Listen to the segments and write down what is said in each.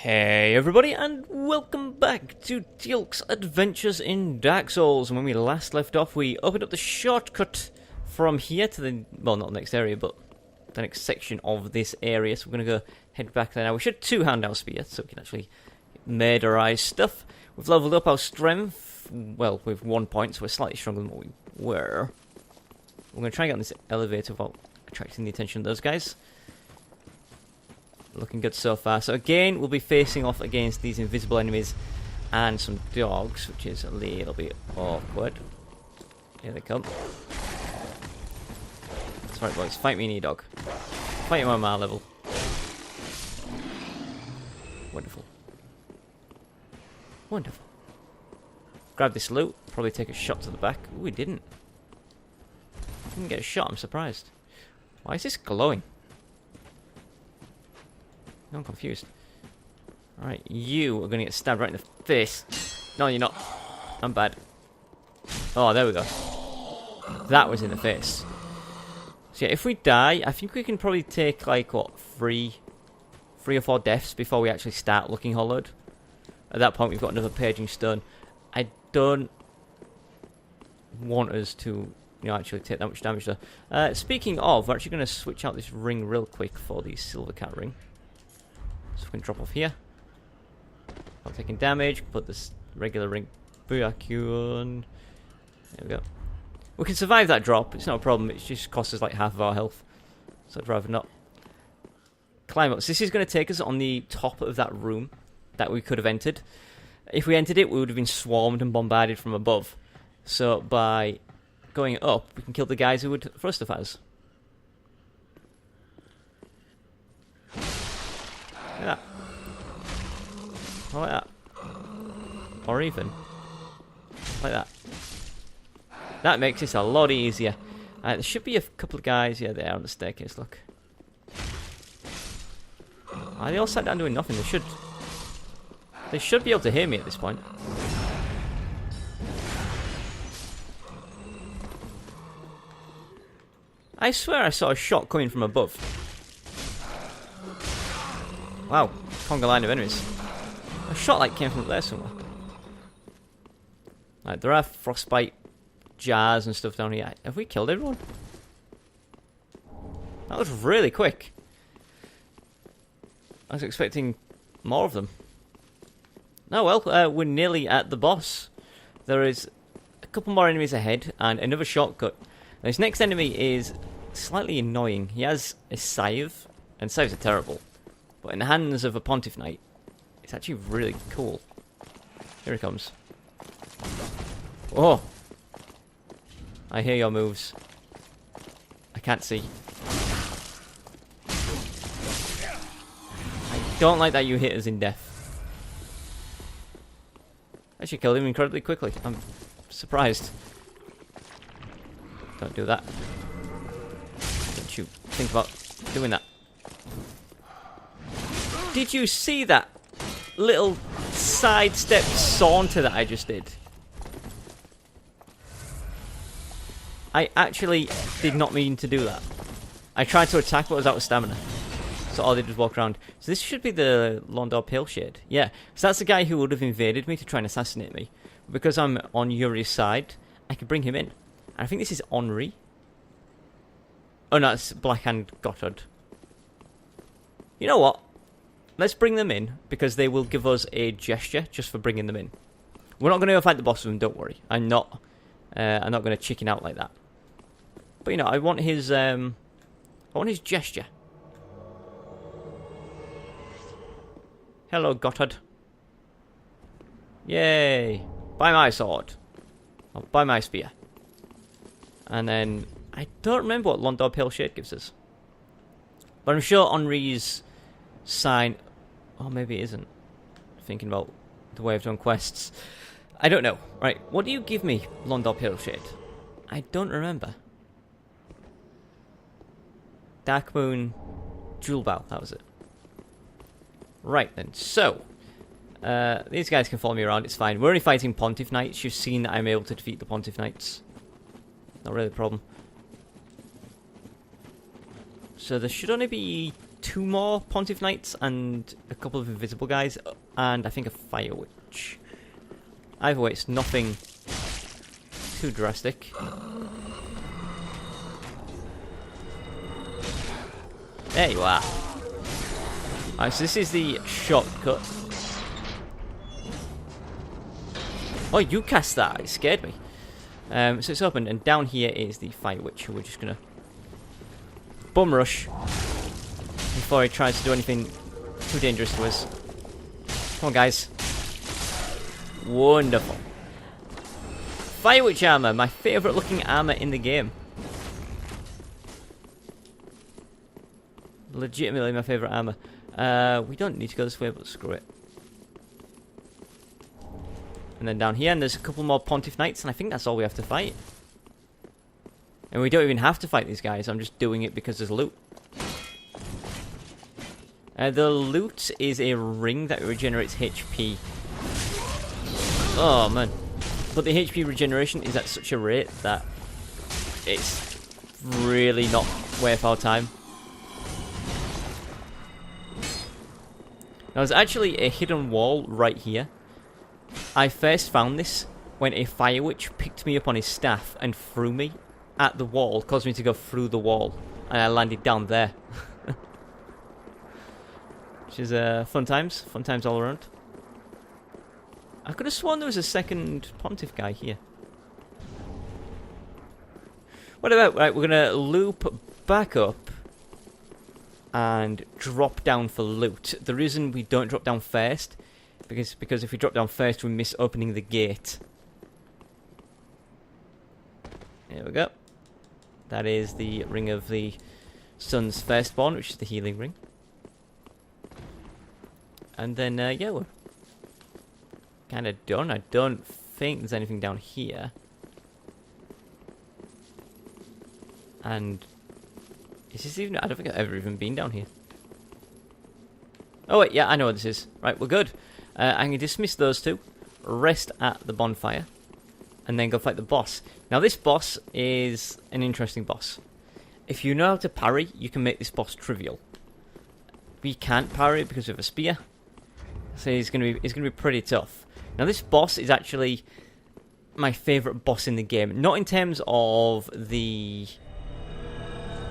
Hey everybody, and welcome back to Teal'c's Adventures in Dark Souls. And when we last left off, we opened up the shortcut from here to the, well, not the next area, but the next section of this area. So we're going to go head back there now. We should two-hand our spear, so we can actually murderize stuff. We've leveled up our strength, well, with 1 point, so we're slightly stronger than what we were. We're going to try and get on this elevator without attracting the attention of those guys. Looking good so far. So again, we'll be facing off against these invisible enemies and some dogs, which is a little bit awkward. Here they come. That's right, boys. Fight me, knee dog. Fight him on my level. Wonderful. Wonderful. Grab this loot. Probably take a shot to the back. Ooh, we didn't. Didn't get a shot. I'm surprised. Why is this glowing? I'm confused. Alright, you are going to get stabbed right in the face. No, you're not. I'm bad. Oh, there we go. That was in the face. So yeah, if we die, I think we can probably take, like, what, three or four deaths before we actually start looking hollowed. At that point, we've got another paging stone. I don't want us to, you know, actually take that much damage, though. Speaking of, we're actually going to switch out this ring real quick for the silver cat ring. So we can drop off here. Not taking damage. Put this regular ring back on. There we go. We can survive that drop. It's not a problem. It just costs us like half of our health. So I'd rather not. Climb up. So this is going to take us on the top of that room that we could have entered. If we entered it, we would have been swarmed and bombarded from above. So by going up, we can kill the guys who would thrust at us. Like that. Or like that. Or even like that. That makes this a lot easier. There should be a couple of guys, yeah, there on the staircase, look. They all sat down doing nothing. They should be able to hear me at this point. I swear I saw a shot coming from above. Wow, conga line of enemies. A shot like came from up there somewhere. Right, there are frostbite jars and stuff down here. Have we killed everyone? That was really quick. I was expecting more of them. Oh well, we're nearly at the boss. There is a couple more enemies ahead and another shortcut. This next enemy is slightly annoying. He has a scythe, and scythes are terrible. But in the hands of a Pontiff Knight, it's actually really cool. Here he comes. Oh! I hear your moves. I can't see. I don't like that you hit us in death. I should kill him incredibly quickly. I'm surprised. Don't do that. Don't you think about doing that. Did you see that little sidestep saunter that I just did? I actually did not mean to do that. I tried to attack but was out of stamina. So all I did was walk around. So this should be the Londor Paleshade. Yeah, so that's the guy who would have invaded me to try and assassinate me. But because I'm on Yuri's side, I could bring him in. And I think this is Henri. Oh no, it's Blackhand Gotthard. You know what? Let's bring them in, because they will give us a gesture just for bringing them in. We're not going to go fight the boss with them, don't worry. I'm not going to chicken out like that. But, you know, I want his gesture. Hello, Gotthard. Yay. Buy my sword. I'll buy my spear. And then, I don't remember what Londor Paleshade gives us. But I'm sure Henri's sign... Oh, maybe it isn't. Thinking about the way I've done quests. I don't know. Right, what do you give me, Londor Paleshade? I don't remember. Dark Moon Jewel Bow, that was it. Right then, so these guys can follow me around, it's fine. We're only fighting Pontiff Knights. You've seen that I'm able to defeat the Pontiff Knights. Not really a problem. So there should only be 2 more Pontiff Knights and a couple of invisible guys, and I think a Fire Witch. Either way, it's nothing too drastic. There you are. Alright, so this is the shortcut. Oh, you cast that. It scared me. So it's open, and down here is the Fire Witch, who we're just gonna bum rush before he tries to do anything too dangerous to us. Come on, guys. Wonderful. Fire Witch armor, my favourite looking armor in the game. Legitimately my favourite armor. We don't need to go this way, but screw it. And then down here, and there's a couple more Pontiff Knights, and I think that's all we have to fight. And we don't even have to fight these guys, I'm just doing it because there's loot. The loot is a ring that regenerates HP. Oh man. But the HP regeneration is at such a rate that it's really not worth our time. Now, there's actually a hidden wall right here. I first found this when a Fire Witch picked me up on his staff and threw me at the wall, caused me to go through the wall, and I landed down there. Which is fun times all around. I could have sworn there was a second Pontiff guy here. What about, right, we're going to loop back up and drop down for loot. The reason we don't drop down first, because if we drop down first, we miss opening the gate. There we go. That is the Ring of the Sun's Firstborn, which is the healing ring. And then, yeah, we're kind of done. I don't think there's anything down here. And is this even... I don't think I've ever even been down here. Oh, wait, yeah, I know what this is. Right, we're good. I can dismiss those two, rest at the bonfire, and then go fight the boss. Now, this boss is an interesting boss. If you know how to parry, you can make this boss trivial. We can't parry because we have a spear, so it's gonna be pretty tough. Now, this boss is actually my favourite boss in the game. Not in terms of the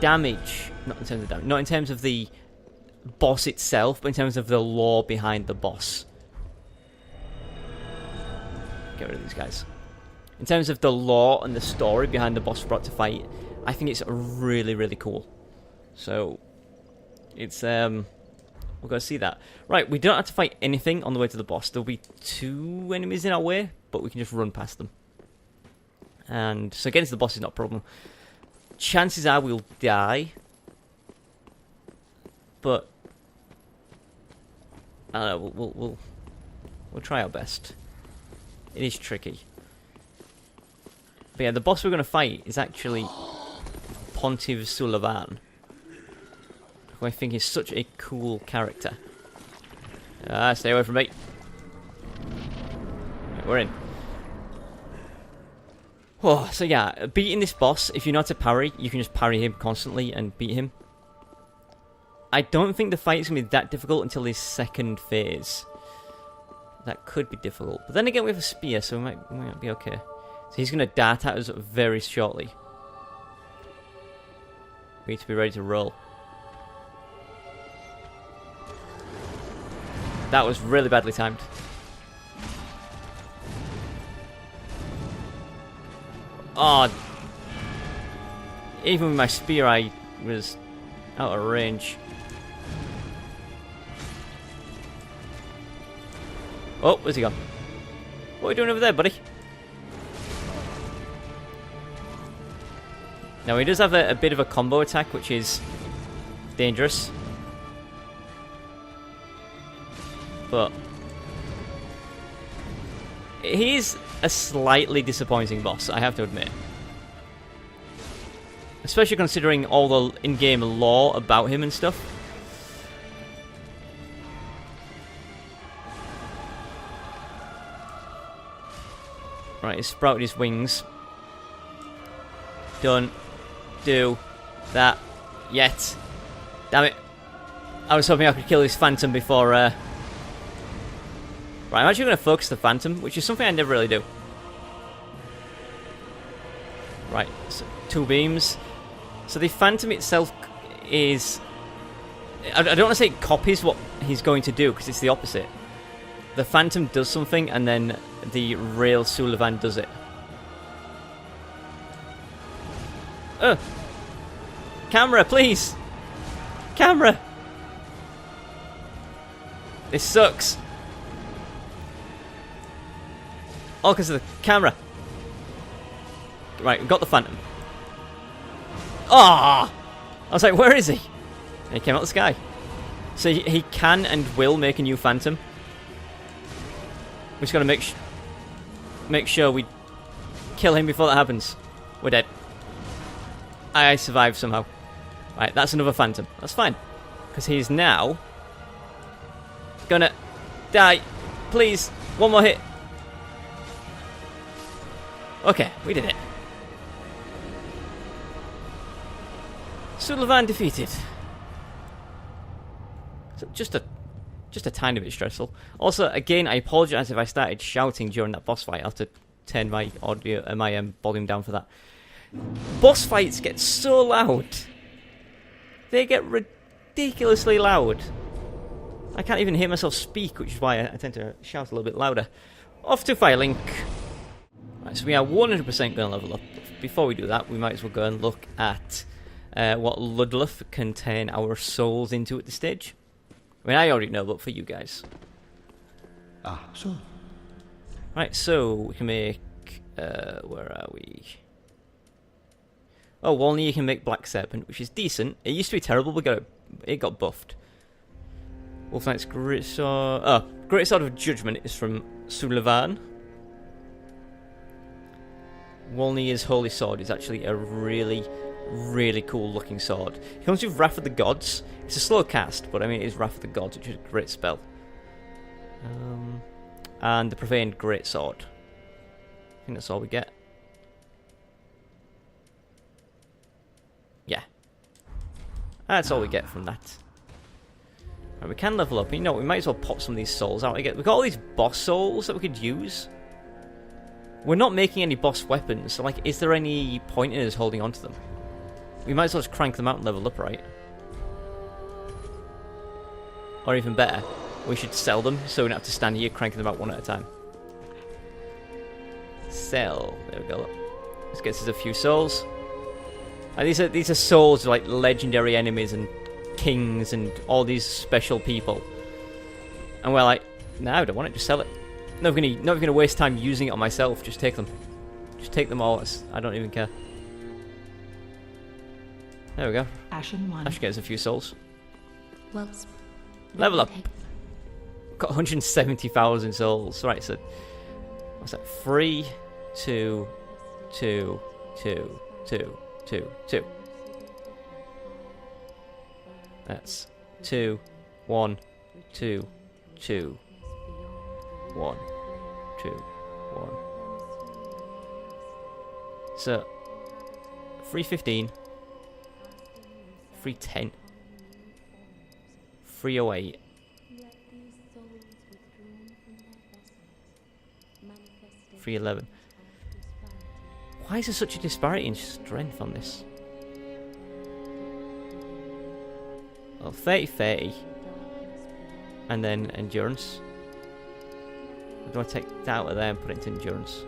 damage, not in terms of the boss itself, but in terms of the lore behind the boss. Get rid of these guys. In terms of the lore and the story behind the boss we're about to fight, I think it's really, really cool. So, it's, we'll go see that. Right, we don't have to fight anything on the way to the boss. There'll be 2 enemies in our way, but we can just run past them. And, so getting to the boss is not a problem. Chances are we'll die. But, I don't know, we'll try our best. It is tricky. But yeah, the boss we're going to fight is actually Pontiff Sulyvahn, who I think is such a cool character. Stay away from me. Right, we're in. Oh, so yeah, beating this boss, if you know how to parry, you can just parry him constantly and beat him. I don't think the fight's going to be that difficult until his second phase. That could be difficult. But then again, we have a spear, so we might be okay. So he's going to dart at us very shortly. We need to be ready to roll. That was really badly timed. Oh, even with my spear, I was out of range. Oh, where's he gone? What are you doing over there, buddy? Now, he does have a bit of a combo attack, which is dangerous. But he's a slightly disappointing boss, I have to admit. Especially considering all the in-game lore about him and stuff. Right, he's sprouted his wings. Don't do that yet. Damn it. I was hoping I could kill this Phantom before... Right, I'm actually going to focus the Phantom, which is something I never really do. Right, so 2 beams. So the Phantom itself is... I don't want to say it copies what he's going to do, because it's the opposite. The Phantom does something, and then the real Sulyvahn does it. Camera, please! Camera! This sucks. All because of the camera. Right, we've got the Phantom. Ah! I was like, where is he? And he came out of the sky. So he can and will make a new Phantom. We just gotta make sure we kill him before that happens. We're dead. I survived somehow. Right, that's another Phantom. That's fine. Because he's now gonna die. Please, one more hit. Okay, we did it. Sulyvahn defeated. So just a tiny bit stressful. Also, again, I apologise if I started shouting during that boss fight. I'll have to turn my audio, my volume down for that. Boss fights get so loud. They get ridiculously loud. I can't even hear myself speak, which is why I tend to shout a little bit louder. Off to Firelink. Right, so we are 100% going to level up. Before we do that, we might as well go and look at what Ludluf can turn our souls into at this stage. I mean, I already know, but for you guys. So. Right, so we can make... where are we? Oh, Walney, you can make Black Serpent, which is decent. It used to be terrible, but it got buffed. Wolf Knight's Great Sword... Oh, Great Sword of Judgment is from Sulyvahn. Walney's Holy Sword is actually a really, really cool looking sword. It comes with Wrath of the Gods. It's a slow cast, but I mean it is Wrath of the Gods, which is a great spell. And the Profaned Great Sword. I think that's all we get. Yeah. That's all we get from that. Right, we can level up. You know, we might as well pop some of these souls out. We've got all these boss souls that we could use. We're not making any boss weapons, so like, is there any point in us holding on to them? We might as well just crank them out and level up, right? Or even better, we should sell them so we don't have to stand here cranking them out one at a time. Sell. There we go. This gets us a few souls. And these are souls of like legendary enemies and kings and all these special people. And we're like, no, I don't want it. Just sell it. Not even gonna waste time using it on myself. Just take them. Just take them all. I don't even care. There we go. Ashen one. That should get us a few souls. Well, level up. Got 170,000 souls. Right, so what's that? 3, 2, 2, 2, 2, 2, 2. That's 2, 1, 2, 2, 1, 2, 1. So 315, 310, 308. .311. Why is there such a disparity in strength on this? Well, 30, and then endurance. Or do I take that out of there and put it into endurance?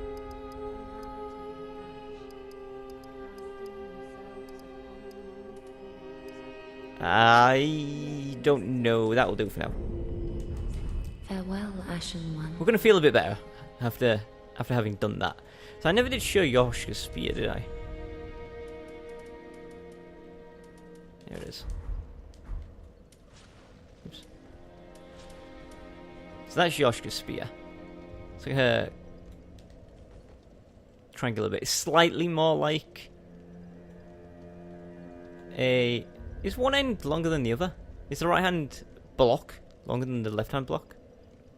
I don't know. That will do for now. Farewell, Ashen One. We're going to feel a bit better after having done that. So I never did show Yoshka's spear, did I? There it is. Oops. So that's Yoshka's spear. It's like her triangular bit. It's slightly more like a... Is one end longer than the other? Is the right hand block longer than the left hand block?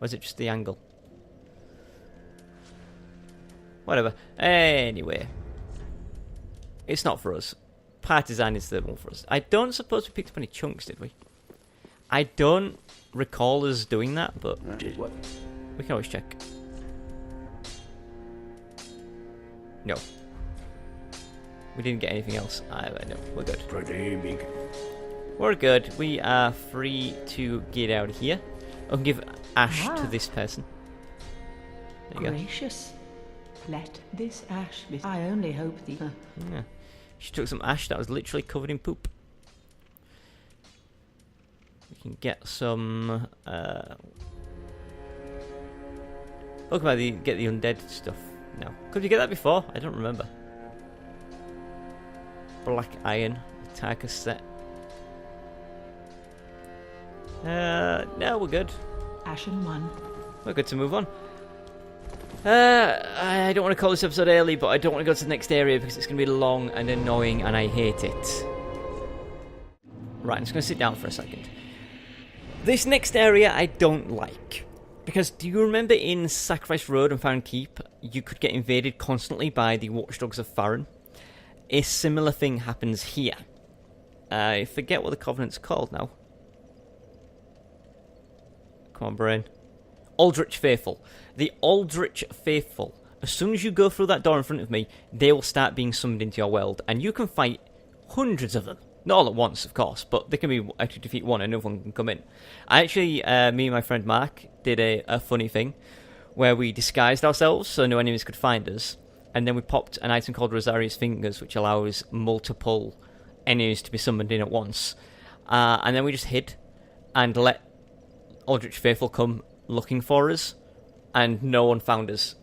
Or is it just the angle? Whatever. Anyway. It's not for us. Partisan is the one for us. I don't suppose we picked up any chunks, did we? I don't recall us doing that, but That is what. we can always check. No. We didn't get anything else either. No, we're good. Pretty big. We're good. We are free to get out of here. I can give ash to this person. There you go. Gracious. Let this ash be. I only hope the. Yeah. She took some ash that was literally covered in poop. We can get some. Look about get the undead stuff. No, could you get that before? I don't remember. Black iron, Teal'c set. No, we're good. Ashen one. We're good to move on. I don't want to call this episode early, but I don't want to go to the next area because it's going to be long and annoying and I hate it. Right, I'm just going to sit down for a second. This next area I don't like. Because do you remember in Sacrifice Road and Farron Keep, you could get invaded constantly by the Watchdogs of Farron? A similar thing happens here. I forget what the Covenant's called now. Come on, brain. Aldrich Faithful. The Aldrich Faithful. As soon as you go through that door in front of me, they will start being summoned into your world. And you can fight hundreds of them. Not all at once, of course, but they can be to defeat one and another one can come in. I actually, me and my friend Mark did a funny thing where we disguised ourselves so no enemies could find us. And then we popped an item called Rosaria's Fingers, which allows multiple enemies to be summoned in at once. And then we just hid and let Aldrich Faithful come looking for us, and no one found us.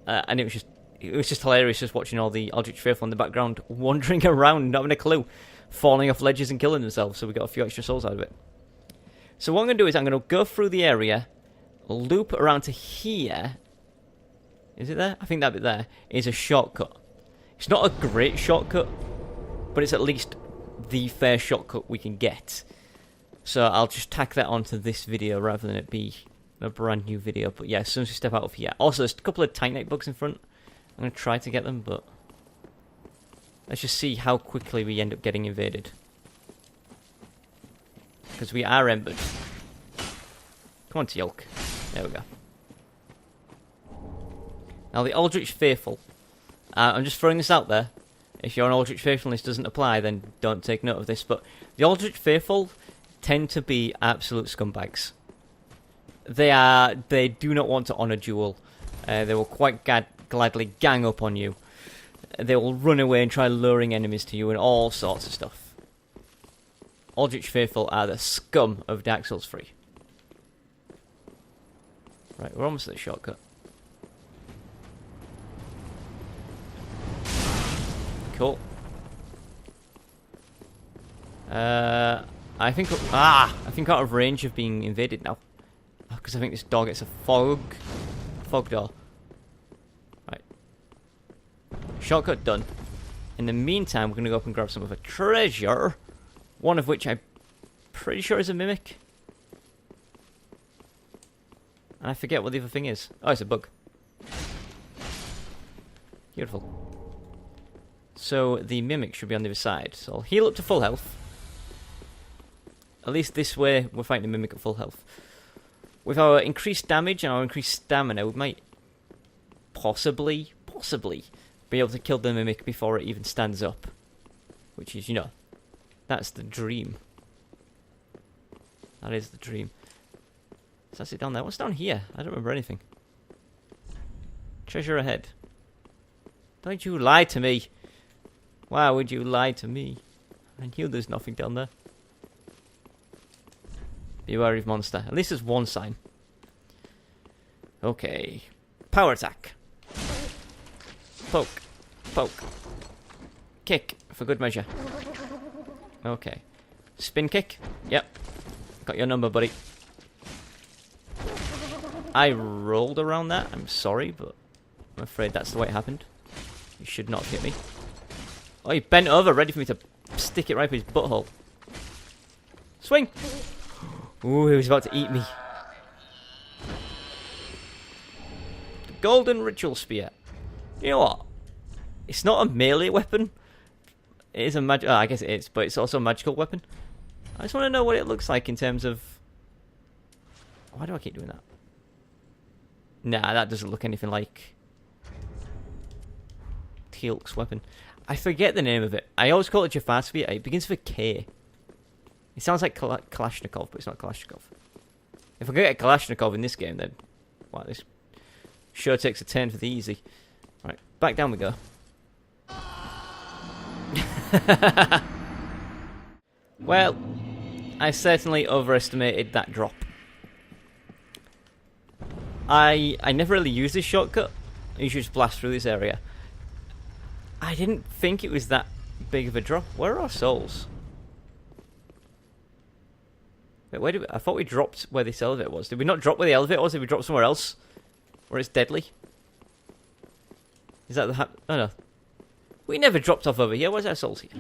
And it was just hilarious just watching all the Aldrich Faithful in the background wandering around, not having a clue, falling off ledges and killing themselves. So we got a few extra souls out of it. So what I'm going to do is I'm going to go through the area, loop around to here. Is it there? I think that bit there is a shortcut. It's not a great shortcut, but it's at least the fair shortcut we can get. So I'll just tack that onto this video rather than it be a brand new video. But yeah, as soon as we step out of here. Also, there's a couple of Titanite bugs in front. I'm going to try to get them, but let's just see how quickly we end up getting invaded. Because we are embered. Come on, Teal'c. There we go. Now, the Aldrich Faithful. I'm just throwing this out there. If you're an Aldrich Faithful and this doesn't apply, then don't take note of this. But the Aldrich Faithful tend to be absolute scumbags. They do not want to honour duel. They will quite gladly gang up on you. They will run away and try luring enemies to you and all sorts of stuff. Aldrich Faithful are the scum of Dark Souls 3. Right, we're almost at the shortcut. Cool. I think out of range of being invaded now. Because I think this door gets a fog door. Right. Shortcut done. In the meantime, we're going to go up and grab some of a treasure. One of which I'm pretty sure is a mimic. And I forget what the other thing is. Oh, it's a bug. Beautiful. So the mimic should be on the other side. So I'll heal up to full health. At least this way we're fighting a mimic at full health. With our increased damage and our increased stamina, we might possibly be able to kill the mimic before it even stands up. Which is, you know, that's the dream. That is the dream. So that's it down there. What's down here? I don't remember anything. Treasure ahead. Don't you lie to me. Why would you lie to me? I knew there's nothing down there. Beware of monster. At least there's one sign. Okay. Power attack. Poke. Poke. Kick, for good measure. Okay. Spin kick. Yep. Got your number, buddy. I rolled around that. I'm sorry, but I'm afraid that's the way it happened. You should not hit me. Oh, he bent over, ready for me to stick it right in his butthole. Swing! Ooh, he was about to eat me. The Golden Ritual Spear. You know what? It's not a melee weapon. It is a magic. Oh, I guess it is, but it's also a magical weapon. I just want to know what it looks like in terms of... Why do I keep doing that? Nah, that doesn't look anything like Teal'c's weapon. I forget the name of it. I always call it Jaffa. It begins with a K. It sounds like Kalashnikov, but it's not Kalashnikov. If I get a Kalashnikov in this game, then... Wow, this sure takes a turn for the easy. Right, back down we go. Well, I certainly overestimated that drop. I never really used this shortcut. You should just blast through this area. I didn't think it was that big of a drop. Where are our souls? Wait, where did we, I thought we dropped where this elevator was. Did we not drop where the elevator was? Did we drop somewhere else? Where it's deadly? Is that the... Oh no. We never dropped off over here. Where's our souls here?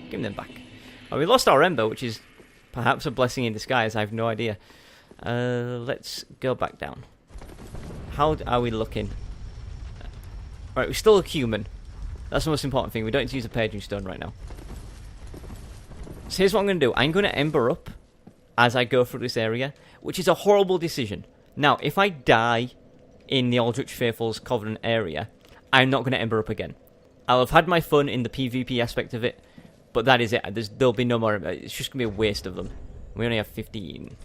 Give them back. Oh, we lost our ember, which is perhaps a blessing in disguise. I have no idea. Let's go back down. How are we looking? Right, we're still human. That's the most important thing. We don't need to use a paging stone right now. So here's what I'm going to do. I'm going to ember up as I go through this area, which is a horrible decision. Now, if I die in the Aldrich Faithful's Covenant area, I'm not going to ember up again. I'll have had my fun in the PvP aspect of it, but that is it. There'll be no more. It's just going to be a waste of them. We only have 15.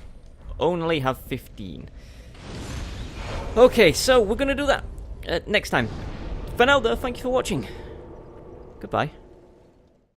Only have 15. Okay, so we're going to do that next time. For now, though, thank you for watching. Goodbye.